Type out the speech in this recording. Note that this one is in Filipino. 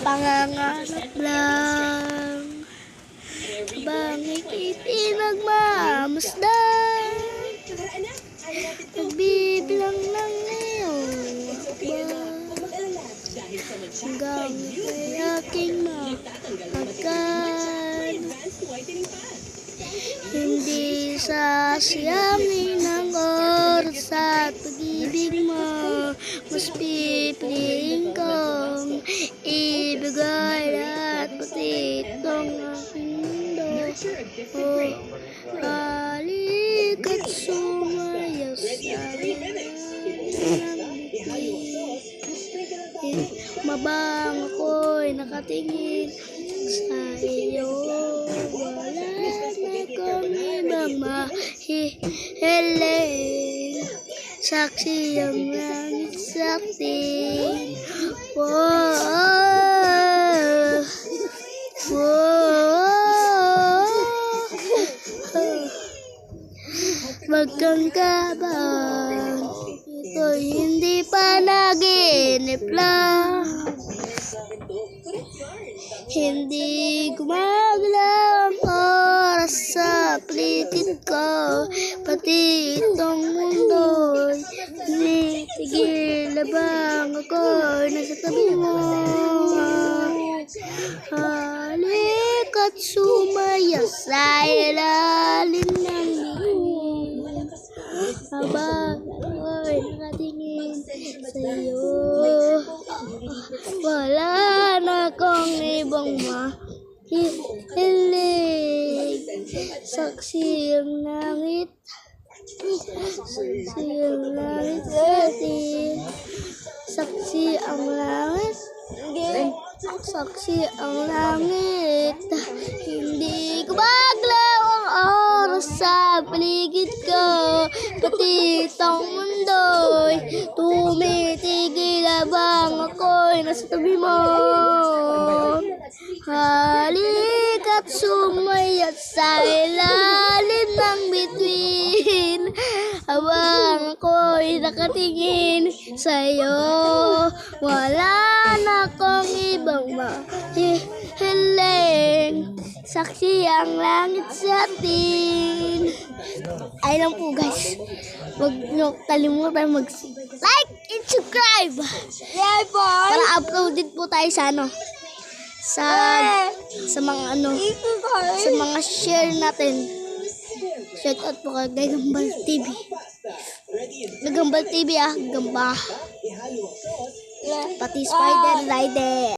Pangangarap lang habang ikiti nagmamasdan, nagbibilang ng iyong hakbang hanggang ika'y aking mahagkan. Hindi sasayangin ang oras at pag-ibig mo, mas pipiliin kong ibigay lahat pati itong aking mundo. Halika't sumayaw sa mabang ako'y nakatingin sa iyo. Wala na kong ibang mahihiling, saksi ang langit sa atin. Wag kang kabahan, ito'y hindi pa naginip lang. Hindi gumagalaw ang oras sa paligid ko, pati itong mundo'y tinitigil habang ako'y nasa tabi mo. Halika't sumaya sa ilalim ng bituin habang ako'y nakatingin sa iyo. Wala na akong ibang mahihiling, saksi ang langit, saksi ang langit sa atin, saksi ang langit, saksi ang langit. Hindi gumagalaw ang oras sa paligid ko, pati itong mundo'y tumitigil habang ako'y nasa tabi mo. Halika't sumaya sa ilalim ng bituin habang ako'y nakatingin sa'yo. Wala na akong ibang mahihiling, saksi ang langit sa atin. Ay lang po guys, huwag nyo kalimutan mag-like and subscribe para uploaded po tayo sa sa mga share natin. Shout out po kay Gagambal TV. Gagambal TV Gamba. Pati Spider Rider.